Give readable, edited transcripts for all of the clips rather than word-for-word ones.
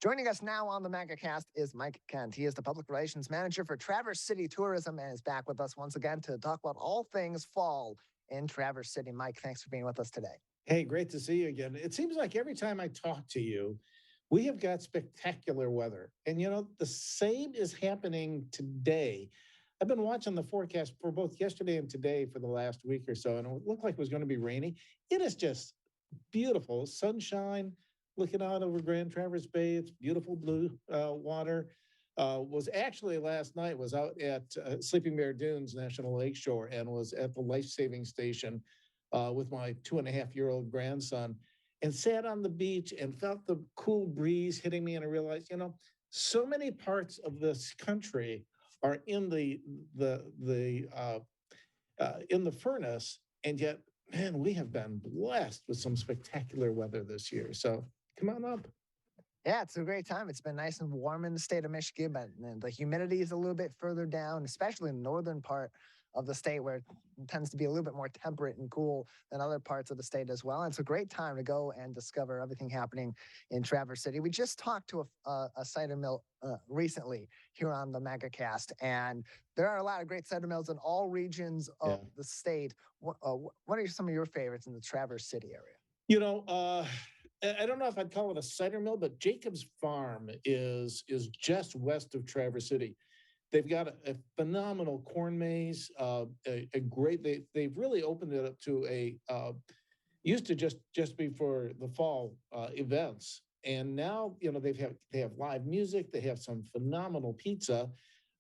Joining us now on the Megacast is Mike Kent. He is the Public Relations Manager for Traverse City Tourism and is back with us once again to talk about all things fall in Traverse City. Mike, thanks for being with us today. Hey, great to see you again. It seems like every time I talk to you, we have got spectacular weather. And the same is happening today. I've been watching the forecast for both yesterday and today for the last week or so, and it looked like it was going to be rainy. It is just beautiful. Sunshine, looking out over Grand Traverse Bay. It's beautiful blue water. Was actually last night was out at Sleeping Bear Dunes National Lakeshore and was at the life-saving station with my 2.5-year-old grandson and sat on the beach and felt the cool breeze hitting me. And I realized, so many parts of this country are in the furnace, and yet, man, we have been blessed with some spectacular weather this year. So come on up. Yeah, it's a great time. It's been nice and warm in the state of Michigan, but the humidity is a little bit further down, especially in the northern part of the state where it tends to be a little bit more temperate and cool than other parts of the state as well. And it's a great time to go and discover everything happening in Traverse City. We just talked to a cider mill recently here on the Megacast, and there are a lot of great cider mills in all regions of the state. What are some of your favorites in the Traverse City area? I don't know if I'd call it a cider mill, but Jacob's Farm is just west of Traverse City. They've got a phenomenal corn maze, a great. They've really opened it up to used to just be for the fall events, and now they have live music. They have some phenomenal pizza.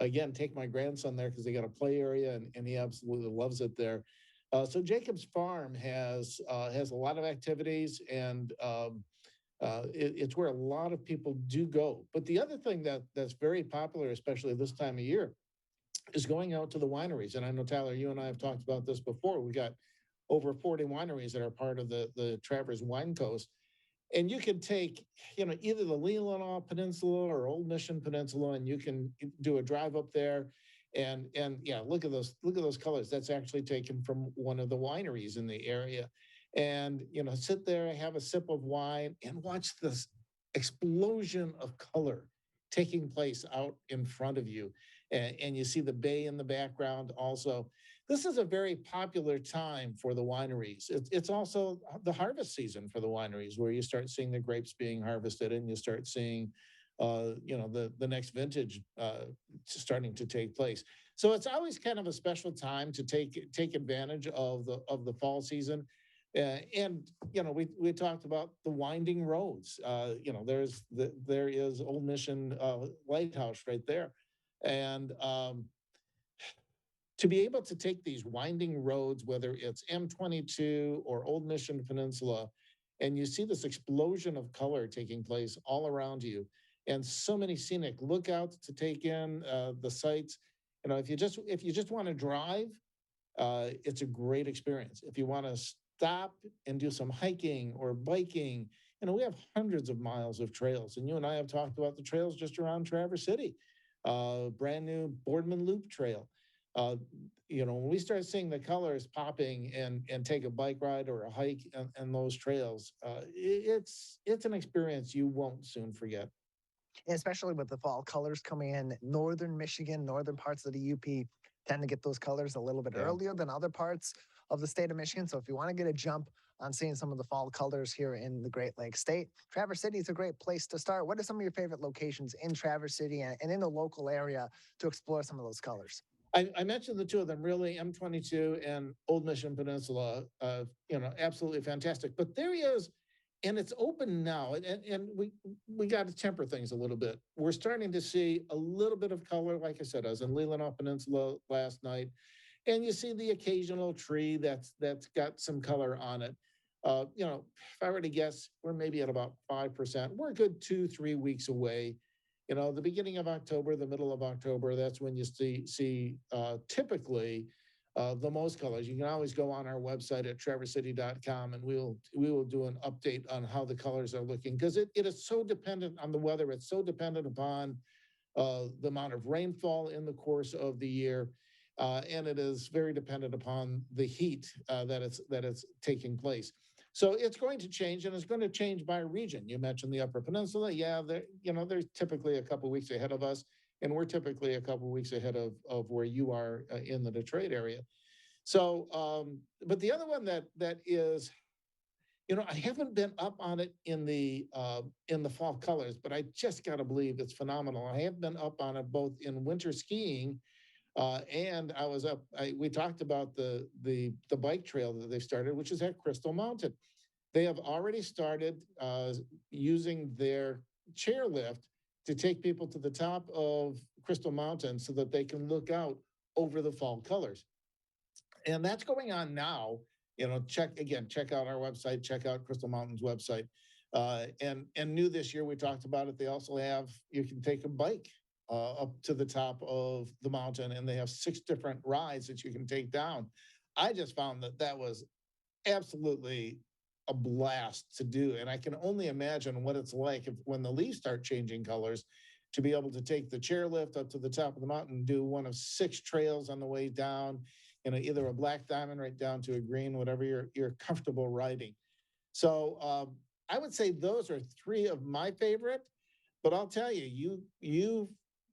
Again, take my grandson there because they got a play area, and he absolutely loves it there. So Jacob's Farm has a lot of activities, and it's where a lot of people do go. But the other thing that's very popular, especially this time of year, is going out to the wineries. And I know, Tyler, you and I have talked about this before. We got over 40 wineries that are part of the Traverse Wine Coast. And you can take, either the Leelanau Peninsula or Old Mission Peninsula, and you can do a drive up there. And yeah, look at those colors. That's actually taken from one of the wineries in the area. And sit there, have a sip of wine, and watch this explosion of color taking place out in front of you. And you see the bay in the background also. This is a very popular time for the wineries. It's also the harvest season for the wineries, where you start seeing the grapes being harvested, and you start seeing the next vintage starting to take place. So it's always kind of a special time to take advantage of the fall season. And we talked about the winding roads. There is Old Mission Lighthouse right there, and to be able to take these winding roads, whether it's M22 or Old Mission Peninsula, and you see this explosion of color taking place all around you, and so many scenic lookouts to take in the sights. If you just want to drive, it's a great experience. If you want to stop and do some hiking or biking, we have hundreds of miles of trails, and you and I have talked about the trails just around Traverse City. Brand new Boardman Loop Trail. When we start seeing the colors popping and take a bike ride or a hike on those trails, it's an experience you won't soon forget. Especially with the fall colors coming in, northern Michigan, northern parts of the UP tend to get those colors a little bit earlier than other parts of the state of Michigan. So if you want to get a jump on seeing some of the fall colors here in the Great Lakes state, Traverse City is a great place to start. What are some of your favorite locations in Traverse City and in the local area to explore some of those colors? I mentioned the two of them, really, M22 and Old Mission Peninsula, absolutely fantastic. But there is, and it's open now, and we got to temper things a little bit. We're starting to see a little bit of color. Like I said, I was in Leelanau Peninsula last night, and you see the occasional tree that's got some color on it. If I were to guess, we're maybe at about 5%. We're a good 2-3 weeks away. The beginning of October, the middle of October, that's when you see typically the most colors. You can always go on our website at traversecity.com, and we will do an update on how the colors are looking, because it is so dependent on the weather. It's so dependent upon the amount of rainfall in the course of the year, and it is very dependent upon the heat that it's taking place. So it's going to change, and it's going to change by region. You mentioned the Upper Peninsula. Yeah, they're typically a couple weeks ahead of us, and we're typically a couple weeks ahead of where you are in the Detroit area. So, but the other one that is, I haven't been up on it in the fall colors, but I just got to believe it's phenomenal. I have been up on it both in winter skiing, and I was up. We talked about the bike trail that they've started, which is at Crystal Mountain. They have already started using their chairlift to take people to the top of Crystal Mountain so that they can look out over the fall colors. And that's going on now. Check out our website, check out Crystal Mountain's website. And new this year, we talked about it. They also have, you can take a bike up to the top of the mountain, and they have 6 different rides that you can take down. I just found that was absolutely a blast to do. And I can only imagine what it's like when the leaves start changing colors, to be able to take the chairlift up to the top of the mountain, do one of 6 trails on the way down, either a black diamond right down to a green, whatever you're comfortable riding. So I would say those are 3 of my favorite. But I'll tell you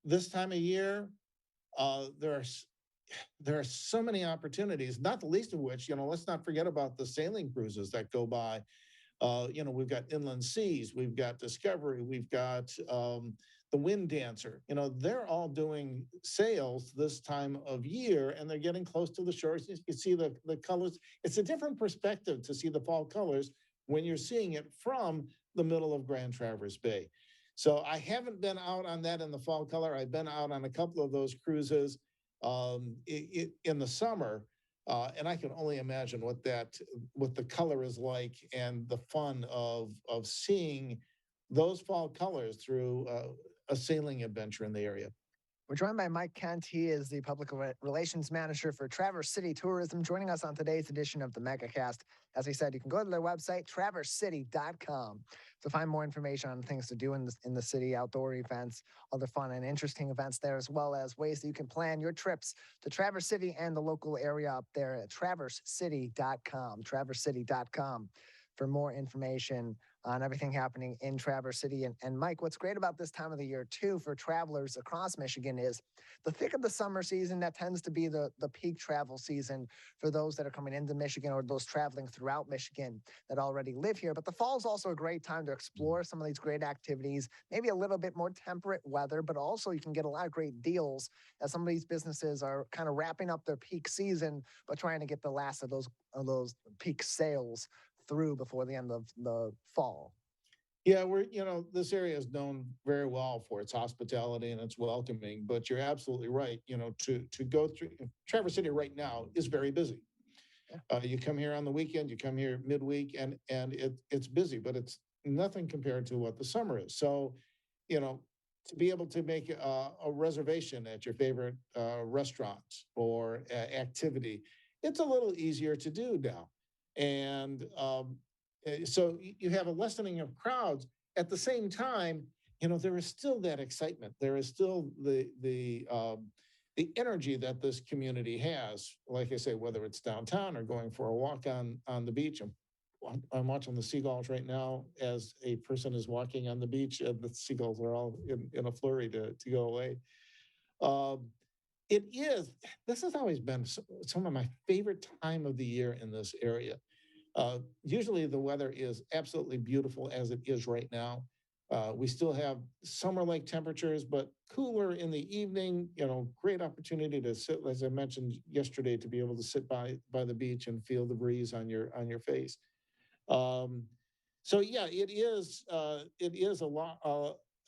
this time of year, there are so many opportunities, not the least of which, let's not forget about the sailing cruises that go by. We've got Inland Seas, we've got Discovery, we've got the Wind Dancer. They're all doing sails this time of year, and they're getting close to the shores. You can see the colors. It's a different perspective to see the fall colors when you're seeing it from the middle of Grand Traverse Bay. So I haven't been out on that in the fall color. I've been out on a couple of those cruises in the summer. And I can only imagine what the color is like, and the fun of seeing those fall colors through a sailing adventure in the area. We're joined by Mike Kent. He is the public relations manager for Traverse City Tourism, joining us on today's edition of the Megacast. As he said, you can go to their website, traversecity.com, to find more information on things to do in the city, outdoor events, other fun and interesting events there, as well as ways that you can plan your trips to Traverse City and the local area up there at traversecity.com, traversecity.com, for more information on everything happening in Traverse City. And Mike, what's great about this time of the year, too, for travelers across Michigan is the thick of the summer season. That tends to be the peak travel season for those that are coming into Michigan, or those traveling throughout Michigan that already live here. But the fall is also a great time to explore some of these great activities, maybe a little bit more temperate weather, but also you can get a lot of great deals as some of these businesses are kind of wrapping up their peak season, but trying to get the last of those peak sales through before the end of the fall. Yeah, this area is known very well for its hospitality and its welcoming, but you're absolutely right. To go through Traverse City right now is very busy. Yeah. You come here on the weekend, you come here midweek, and it's busy, but it's nothing compared to what the summer is. So, to be able to make a reservation at your favorite restaurant or activity, it's a little easier to do now. And so you have a lessening of crowds. At the same time, there is still that excitement. There is still the energy that this community has. Like I say, whether it's downtown or going for a walk on the beach. I'm watching the seagulls right now as a person is walking on the beach, and the seagulls are all in a flurry to go away. This has always been some of my favorite time of the year in this area. Usually the weather is absolutely beautiful as it is right now. We still have summer-like temperatures, but cooler in the evening. Great opportunity to sit, as I mentioned yesterday, to be able to sit by the beach and feel the breeze on your face. So yeah, it is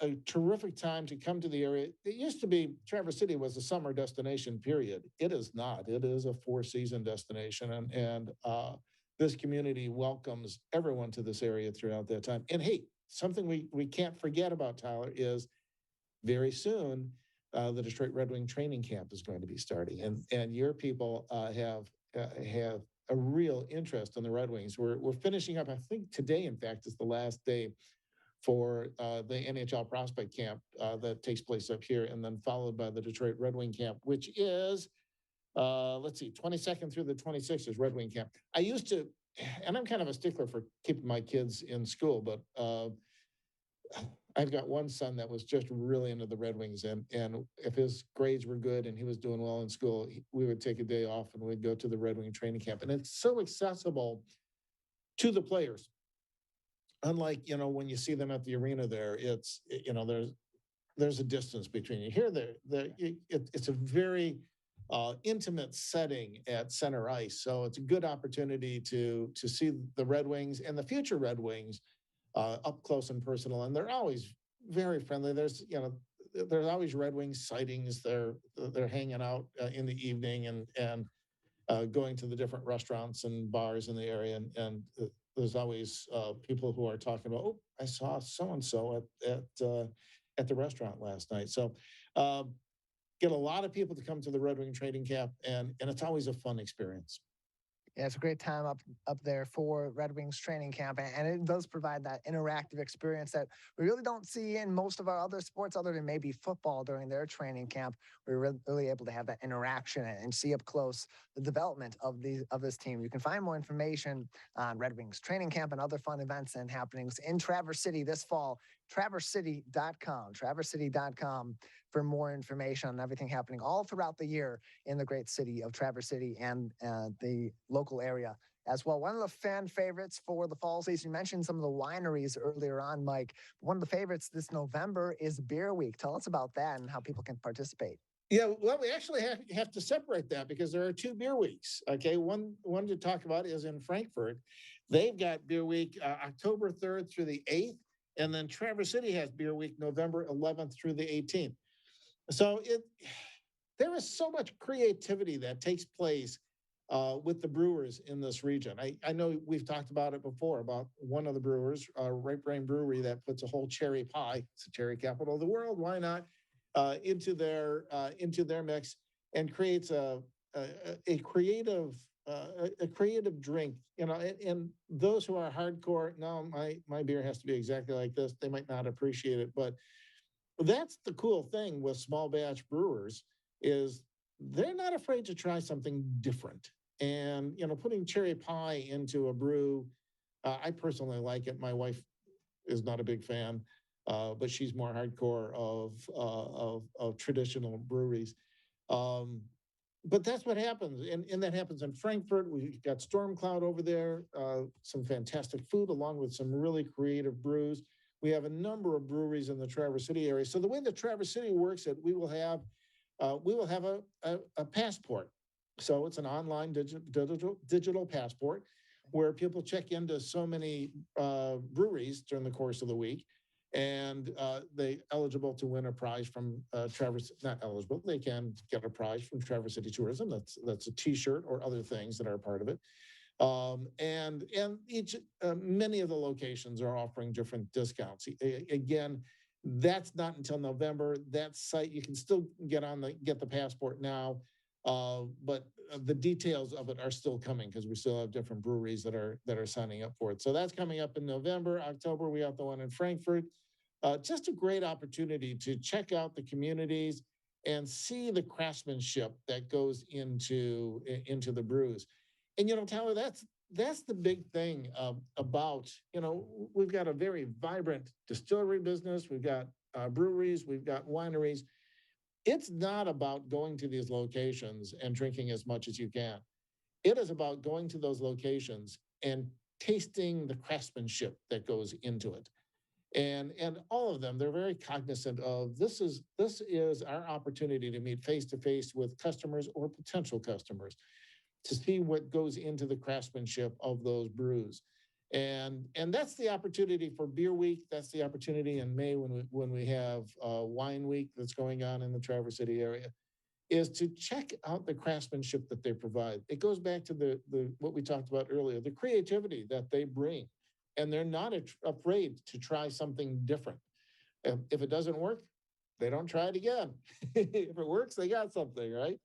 a terrific time to come to the area. It used to be Traverse City was a summer destination, period. It is not. It is a 4-season destination, and this community welcomes everyone to this area throughout that time. And hey, something we can't forget about, Tyler, is very soon the Detroit Red Wing training camp is going to be starting, and your people have a real interest in the Red Wings. We're finishing up. I think today, in fact, is the last day for the NHL prospect camp that takes place up here, and then followed by the Detroit Red Wing camp, which is 22nd through the 26th is Red Wing camp. I used to and I'm kind of a stickler for keeping my kids in school, but I've got one son that was just really into the Red Wings, and if his grades were good and he was doing well in school, we would take a day off and we'd go to the Red Wing training camp, and it's so accessible to the players. Unlike when you see them at the arena, there it's there's a distance between you. Here, it's a very intimate setting at center ice, so it's a good opportunity to see the Red Wings and the future Red Wings up close and personal, and they're always very friendly. There's always Red Wings sightings. They're hanging out in the evening and going to the different restaurants and bars in the area, and there's always people who are talking about, oh, I saw so and so at the restaurant last night. So get a lot of people to come to the Red Wing training camp, and it's always a fun experience. Yeah, it's a great time up there for Red Wings training camp, and it does provide that interactive experience that we really don't see in most of our other sports, other than maybe football during their training camp. We're really able to have that interaction and see up close the development of this team. You can find more information on Red Wings training camp and other fun events and happenings in Traverse City this fall. TraverseCity.com for more information on everything happening all throughout the year in the great city of Traverse City and the local area as well. One of the fan favorites for the fall season, you mentioned some of the wineries earlier on, Mike. One of the favorites this November is Beer Week. Tell us about that and how people can participate. Yeah, well, we actually have to separate that because there are two beer weeks. Okay, one to talk about is in Frankfurt. They've got Beer Week October 3rd through the 8th, and then Traverse City has Beer Week November 11th through the 18th. So there is so much creativity that takes place with the brewers in this region. I know we've talked about it before about one of the brewers, Right Brain Brewery, that puts a whole cherry pie. It's the cherry capital of the world. Why not? Into their mix and creates a creative drink. And those who are hardcore, no, my beer has to be exactly like this. They might not appreciate it, but that's the cool thing with small batch brewers is they're not afraid to try something different. And putting cherry pie into a brew, I personally like it. My wife is not a big fan. But she's more hardcore of traditional breweries. But that's what happens, and that happens in Frankfurt. We've got Storm Cloud over there, some fantastic food along with some really creative brews. We have a number of breweries in the Traverse City area. So the way that Traverse City works, we will have a passport. So it's an online digital passport where people check into so many breweries during the course of the week. And they eligible to win a prize from Traverse, not eligible, they can get a prize from Traverse City Tourism. That's a T-shirt or other things that are part of it. And many of the locations are offering different discounts. Again, that's not until November. That site, you can still get the passport now, but the details of it are still coming because we still have different breweries that are signing up for it. So that's coming up in November. October, we have the one in Frankfurt. Just a great opportunity to check out the communities and see the craftsmanship that goes into the brews. And Tyler, that's the big thing about we've got a very vibrant distillery business. We've got breweries. We've got wineries. It's not about going to these locations and drinking as much as you can. It is about going to those locations and tasting the craftsmanship that goes into it. And all of them, they're very cognizant of this is our opportunity to meet face to face with customers or potential customers to see what goes into the craftsmanship of those brews. And that's the opportunity for Beer Week. That's the opportunity in May when we have Wine Week that's going on in the Traverse City area, is to check out the craftsmanship that they provide. It goes back to the what we talked about earlier, the creativity that they bring. And they're not afraid to try something different. If it doesn't work, they don't try it again. If it works, they got something, right?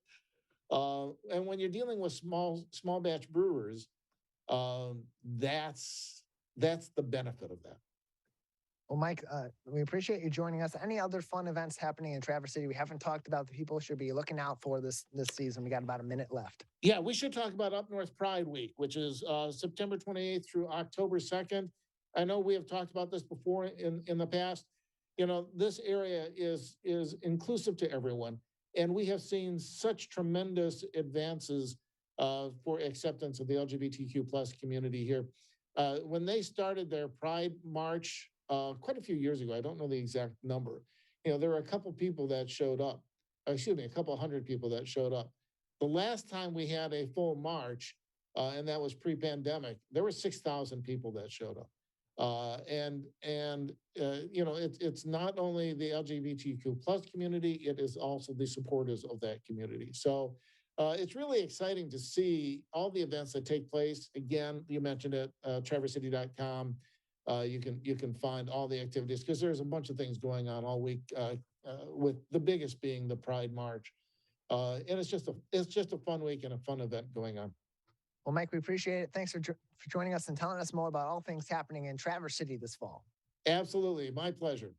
And when you're dealing with small batch brewers, that's the benefit of that. Well, Mike, we appreciate you joining us. Any other fun events happening in Traverse City we haven't talked about that people should be looking out for this season? We got about a minute left. Yeah, we should talk about Up North Pride Week, which is September 28th through October 2nd. I know we have talked about this before in the past. You know, this area is inclusive to everyone, and we have seen such tremendous advances for acceptance of the LGBTQ plus community here. When they started their Pride March quite a few years ago, I don't know the exact number. You know, there were a couple people that showed up. Excuse me, a couple hundred people that showed up. The last time we had a full march, and that was pre-pandemic, there were 6,000 people that showed up. You know, it's not only the LGBTQ plus community, it is also the supporters of that community. So it's really exciting to see all the events that take place. Again, you mentioned it, travercity.com. You can find all the activities because there's a bunch of things going on all week, with the biggest being the Pride March. And it's just a fun week and a fun event going on. Well, Mike, we appreciate it. Thanks for joining us and telling us more about all things happening in Traverse City this fall. Absolutely, my pleasure.